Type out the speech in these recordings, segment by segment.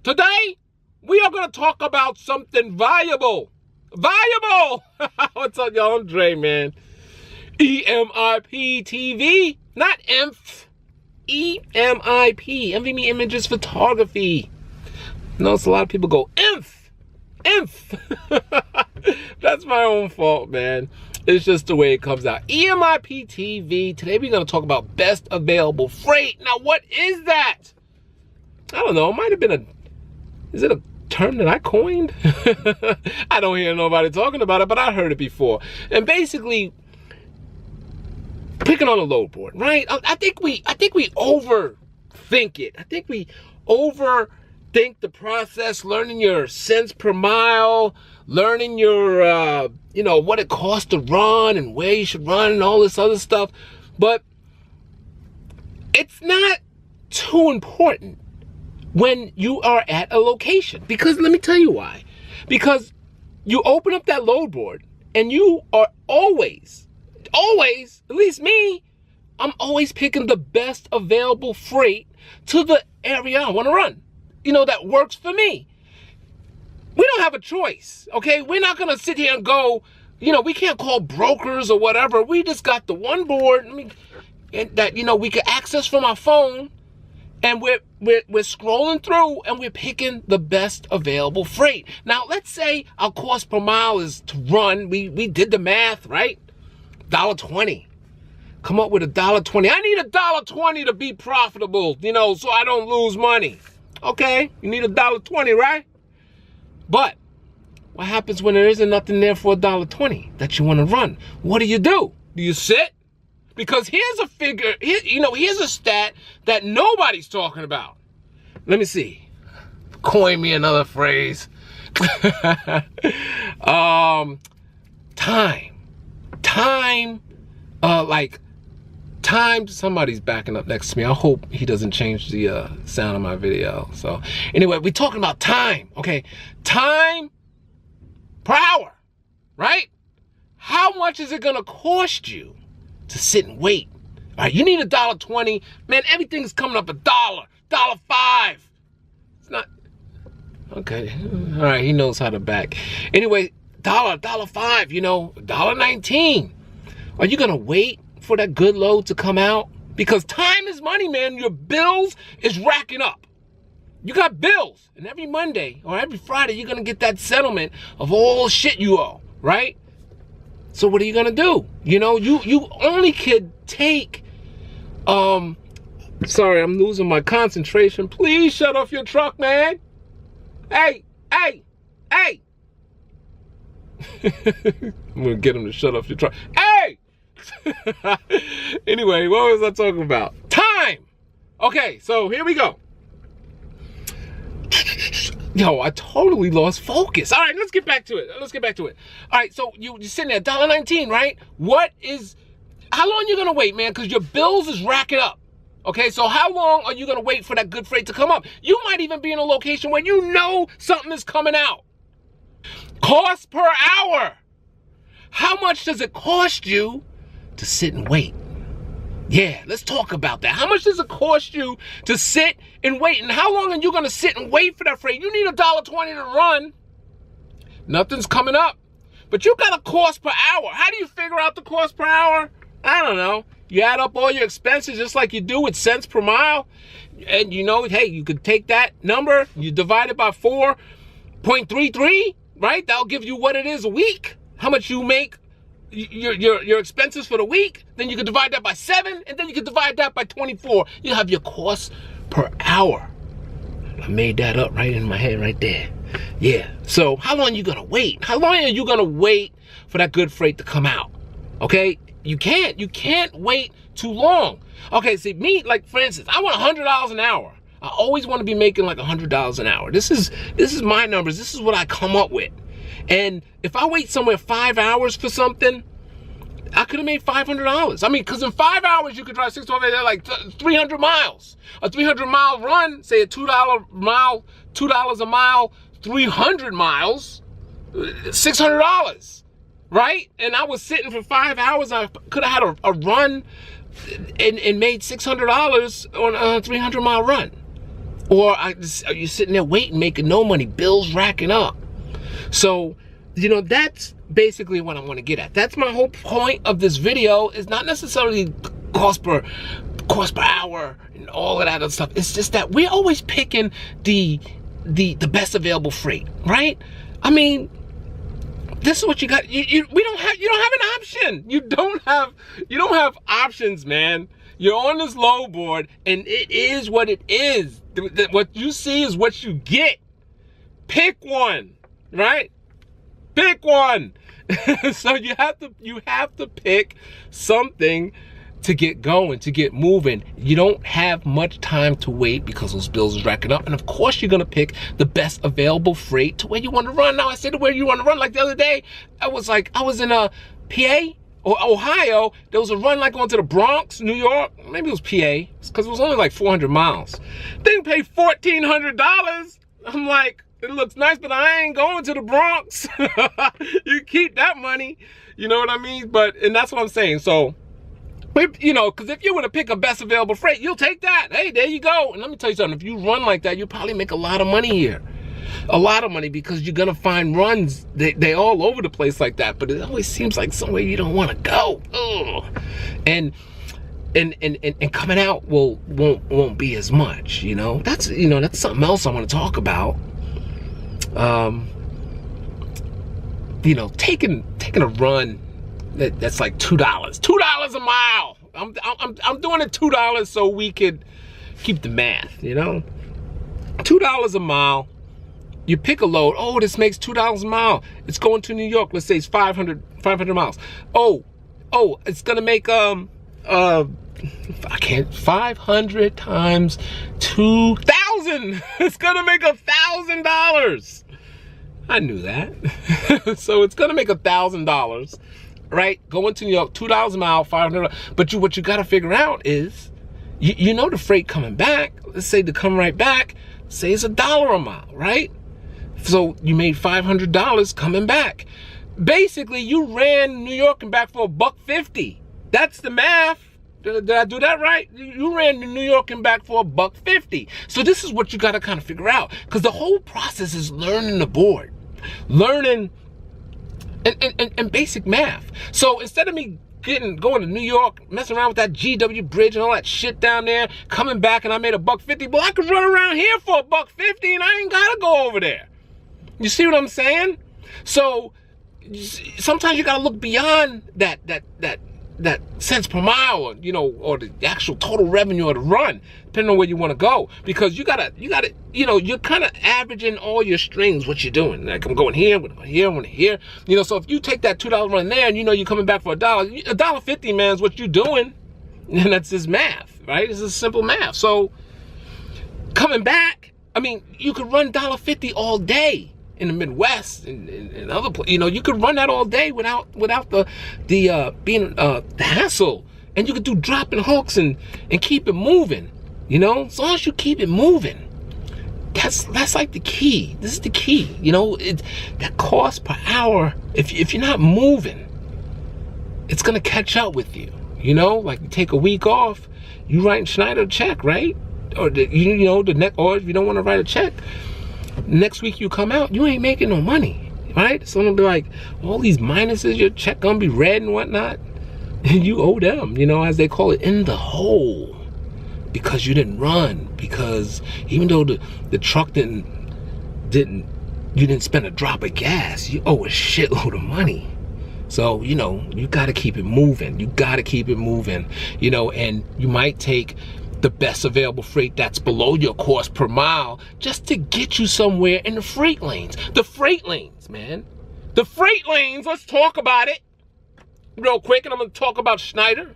Today, we are going to talk about something valuable. Valuable! What's up, y'all? I'm Dre, man. EMIP TV, not EMF. EMIP, MV Me Images Photography. Notice a lot of people go, EMF. That's my own fault, man. It's just the way it comes out. EMIP TV. Today we're going to talk about best available freight. Now, what is that? I don't know. It might have been is it a term that I coined? I don't hear nobody talking about it, but I heard it before. And basically, picking on a load board, right? I think we overthink it. I think we overthink the process, learning your cents per mile, learning your, what it costs to run and where you should run and all this other stuff. But it's not too important when you are at a location. Because let me tell you why. Because you open up that load board and you are always, at least me, I'm always picking the best available freight to the area I want to run. That works for me. We don't have a choice, okay? We're not going to sit here and go, we can't call brokers or whatever. We just got the one board that, we can access from our phone, and we're scrolling through and we're picking the best available freight. Now, let's say our cost per mile is to run. We did the math, right? $1.20. Come up with $1.20. I need $1.20 to be profitable, so I don't lose money. Okay, you need $1.20, right? But what happens when there isn't nothing there for $1.20 that you want to run? What do? Do you sit? Because here's a figure, here's a stat that nobody's talking about. Let me see. Coin me another phrase. Time, somebody's backing up next to me. I hope he doesn't change the sound of my video. So anyway, we're talking about time, okay? Time per hour, right? How much is it gonna cost you to sit and wait? All right, you need $1.20. Man, everything's coming up $1, $1.05. It's not, okay. All right, he knows how to back. Anyway, $1, $1.05, $1.19. Are you gonna wait for that good load to come out? Because time is money, man. Your bills is racking up. You got bills, and every Monday or every Friday, you're gonna get that settlement of all the shit you owe, right? So what are you gonna do? You only could take, sorry, I'm losing my concentration. Please shut off your truck, man. Hey. I'm gonna get him to shut off your truck. Hey! Anyway, what was I talking about? Time! Okay, so here we go. Yo, I totally lost focus. All right, let's get back to it. All right, so you're sitting there, $1.19, right? How long are you gonna wait, man? Because your bills is racking up. Okay, so how long are you gonna wait for that good freight to come up? You might even be in a location where something is coming out. Cost per hour. How much does it cost you to sit and wait? Yeah, let's talk about that. How much does it cost you to sit and wait? And how long are you going to sit and wait for that freight? You need $1.20 to run. Nothing's coming up. But you got a cost per hour. How do you figure out the cost per hour? I don't know. You add up all your expenses just like you do with cents per mile. And hey, you could take that number, you divide it by 4.33, right? That'll give you what it is a week. How much you make your expenses for the week. Then you can divide that by 7, and then you can divide that by 24. You have your cost per hour. I made that up right in my head right there. Yeah. So how long are you gonna wait? How long are you gonna wait for that good freight to come out? Okay? You can't wait too long. Okay, see, me, like, for instance, I want $100 an hour. I always want to be making like $100 an hour. This is my numbers. This is what I come up with. And if I wait somewhere 5 hours for something, I could have made $500. I mean, because in 5 hours, you could drive 6 to 8, like 300 miles. A 300-mile run, say a $2 mile, $2 a mile, 300 miles, $600, right? And I was sitting for 5 hours. I could have had a run and made $600 on a 300-mile run. Or are you sitting there waiting, making no money, bills racking up? So, you know, that's basically what I want to get at. That's my whole point of this video, is not necessarily cost per hour and all of that other stuff. It's just that we're always picking the best available freight, right? I mean, this is what you got. You don't have an option. You don't have options, man. You're on this load board, and it is what it is. What you see is what you get. Pick one, right? Pick one. So you have to pick something to get going, to get moving. You don't have much time to wait because those bills is racking up. And of course, you're gonna pick the best available freight to where you want to run. Now, I say to where you want to run. Like the other day, I was in a PA or Ohio. There was a run like going to the Bronx, New York. Maybe it was PA, because it was only like 400 miles. They paid $1,400. I'm like, it looks nice, but I ain't going to the Bronx. You keep that money, you know what I mean? And that's what I'm saying. So, you know, because if you want to pick a best available freight, you'll take that. Hey, there you go. And let me tell you something. If you run like that, you'll probably make a lot of money here. A lot of money, because you're going to find runs. They all over the place like that. But it always seems like somewhere you don't want to go. Ugh. And coming out won't be as much, you know. That's something else I want to talk about. You know, taking a run that's like $2 a mile. I'm doing it $2 so we could keep the math, you know. $2 a mile. You pick a load. Oh, this makes $2 a mile. It's going to New York. Let's say it's 500 miles. Oh, it's gonna make 500 times 2,000. It's gonna make $1,000. I knew that. So it's gonna make $1,000, right? Going to New York, $2 a mile, 500. But what you gotta figure out is, you know, the freight coming back. Let's say to come right back. Say it's $1 a mile, right? So you made $500 coming back. Basically, you ran New York and back for $1.50. That's the math. Did I do that right? You ran to New York and back for $1.50. So this is what you got to kind of figure out, because the whole process is learning the board, learning and basic math. So instead of me going to New York, messing around with that GW bridge and all that shit down there, coming back and I made $1.50, well, I could run around here for $1.50 and I ain't gotta go over there. You see what I'm saying? So sometimes you gotta look beyond that cents per mile, or, you know, or the actual total revenue of the run, depending on where you want to go, because you gotta, you know, you're kind of averaging all your strings, what you're doing. Like, I'm going here, I'm going here, I'm going here, you know. So if you take that $2 run there, and you know you're coming back for $1.50, man, is what you're doing, and that's just math, right? This is simple math. So coming back, I mean, you could run $1.50 all day in the Midwest and other places. You know, you could run that all day without the hassle, and you could do dropping hooks and keep it moving. You know, as long as you keep it moving, that's like the key. This is the key. You know, that cost per hour. If you're not moving, it's gonna catch up with you. You know, like you take a week off, you write Schneider a check, right? Or or if you don't want to write a check, next week you come out, you ain't making no money, right? So it'll be like, all these minuses, your check gonna be red and whatnot, and you owe them, you know, as they call it, in the hole, because you didn't run. Because even though the truck you didn't spend a drop of gas, you owe a shitload of money. So, you know, you gotta keep it moving. You gotta keep it moving, you know. And you might take the best available freight that's below your cost per mile, just to get you somewhere in the freight lanes. The freight lanes, man. The freight lanes, let's talk about it real quick, and I'm gonna talk about Schneider.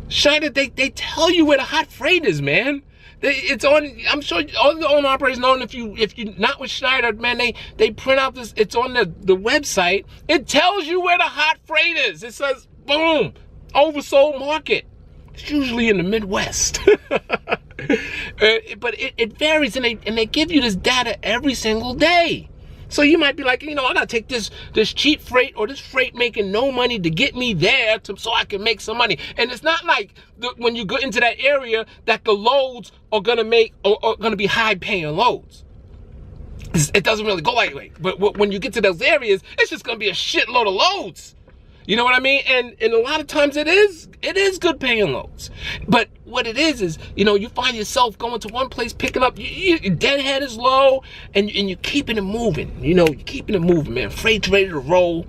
Schneider, they tell you where the hot freight is, man. It's on, I'm sure all the owner operators know, and if you're not with Schneider, man, they print out this, it's on the website. It tells you where the hot freight is. It says, boom, oversold market. It's usually in the Midwest. But it varies, and they give you this data every single day. So you might be like, you know, I gotta take this cheap freight or this freight making no money to get me there so I can make some money. And it's not like when you go into that area that the loads are gonna be high paying loads. It doesn't really go like that. But when you get to those areas, it's just gonna be a shitload of loads. You know what I mean? And a lot of times it is good paying loads. But what it is, you know, you find yourself going to one place, picking up, your deadhead is low, and you're keeping it moving. You know, you're keeping it moving, man. Freight's ready to roll.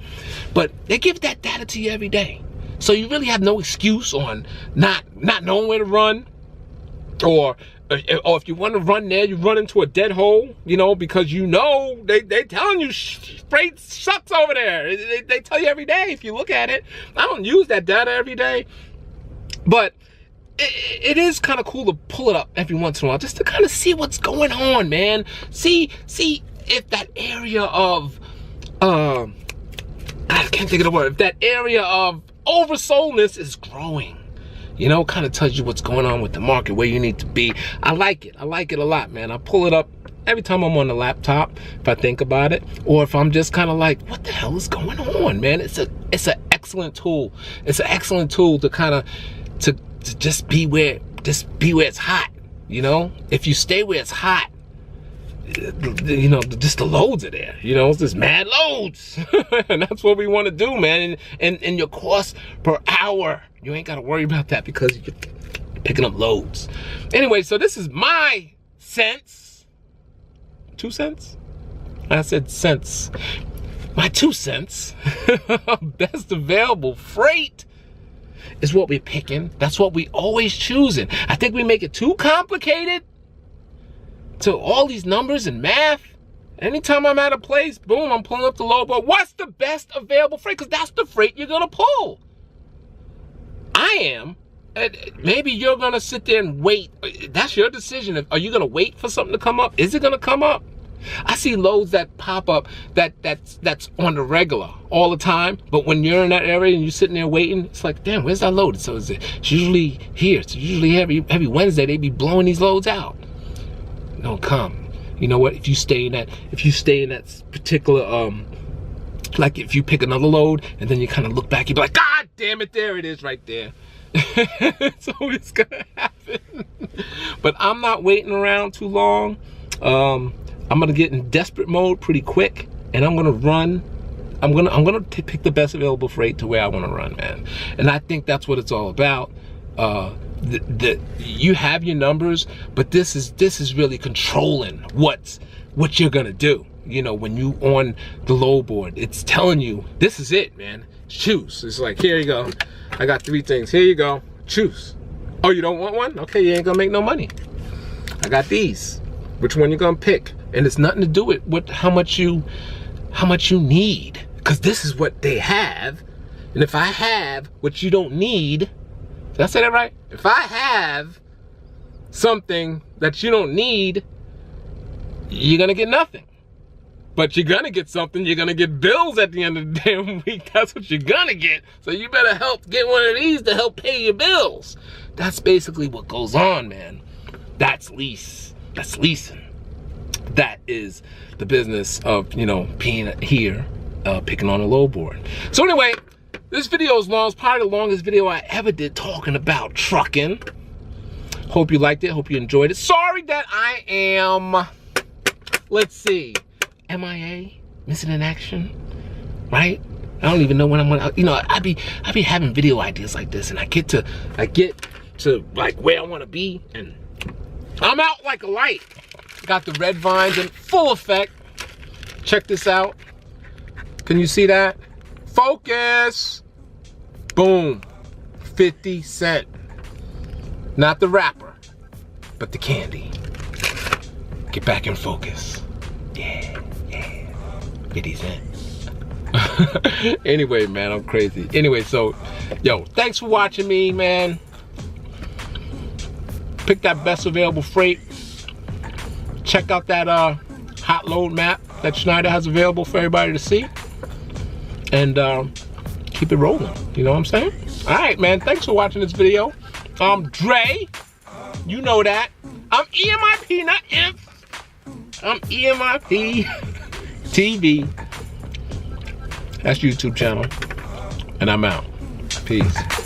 But they give that data to you every day. So you really have no excuse on not knowing where to run, or if you want to run there, you run into a dead hole, you know, because you know they telling you freight sucks over there. They tell you every day if you look at it. I don't use that data every day, but it is kind of cool to pull it up every once in a while just to kind of see what's going on, man. See if that area of I can't think of the word. If that area of oversoldness is growing. You know, kind of tells you what's going on with the market, where you need to be. I like it. I like it a lot, man. I pull it up every time I'm on the laptop, if I think about it, or if I'm just kind of like, what the hell is going on, man? It's an excellent tool. It's an excellent tool to kind of to just be where it's hot. You know, if you stay where it's hot, you know, just the loads are there. You know, it's just mad loads, and that's what we want to do, man. And your cost per hour, you ain't got to worry about that because you're picking up loads. Anyway, so this is my cents. 2 cents? I said cents. My 2 cents. Best available freight is what we're picking. That's what we always choosing. I think we make it too complicated to all these numbers and math. Anytime I'm at a place, boom, I'm pulling up the load. But what's the best available freight? Because that's the freight you're gonna pull. I am. Maybe you're gonna sit there and wait. That's your decision. Are you gonna wait for something to come up? Is it gonna come up? I see loads that pop up that's on the regular all the time. But when you're in that area and you're sitting there waiting, it's like, damn, where's that load? So it's usually here. It's usually every Wednesday they be blowing these loads out. Don't come. You know what? If you stay in that particular like if you pick another load and then you kind of look back, you be like, God damn it, there it is right there. It's always gonna happen. But I'm not waiting around too long. I'm gonna get in desperate mode pretty quick, and I'm gonna run. I'm gonna pick the best available freight to where I want to run, man. And I think that's what it's all about. You have your numbers, but this is really controlling what you're gonna do. You know, when you on the load board, it's telling you this is it, man. Choose. It's like, here you go. I got 3 things. Here you go. Choose. Oh, you don't want one? Okay, you ain't gonna make no money. I got these. Which one you gonna pick? And it's nothing to do with how much you need, because this is what they have. And if I have what you don't need, did I say that right? If I have something that you don't need, you're gonna get nothing. But you're gonna get something. You're gonna get bills at the end of the damn week. That's what you're gonna get. So you better help get one of these to help pay your bills. That's basically what goes on, man. That's lease. That's leasing. That is the business of, you know, being here, picking on a load board. So anyway, this video is long. It's probably the longest video I ever did talking about trucking. Hope you liked it. Hope you enjoyed it. Sorry that I am, let's see, MIA, missing in action, right? I don't even know when I'm gonna, you know, I be having video ideas like this, and I get to like where I want to be, and I'm out like a light. Got the red vines in full effect. Check this out. Can you see that? Focus. Boom. 50 cent. Not the wrapper, but the candy. Get back in focus. Yeah. 50 cents. Anyway, man, I'm crazy. Anyway, so, yo, thanks for watching me, man. Pick that best available freight. Check out that hot load map that Schneider has available for everybody to see. And keep it rolling. You know what I'm saying? All right, man. Thanks for watching this video. I'm Dre. You know that. I'm EMIP, not IMP. I'm EMIP. TV. That's YouTube channel. And I'm out. Peace.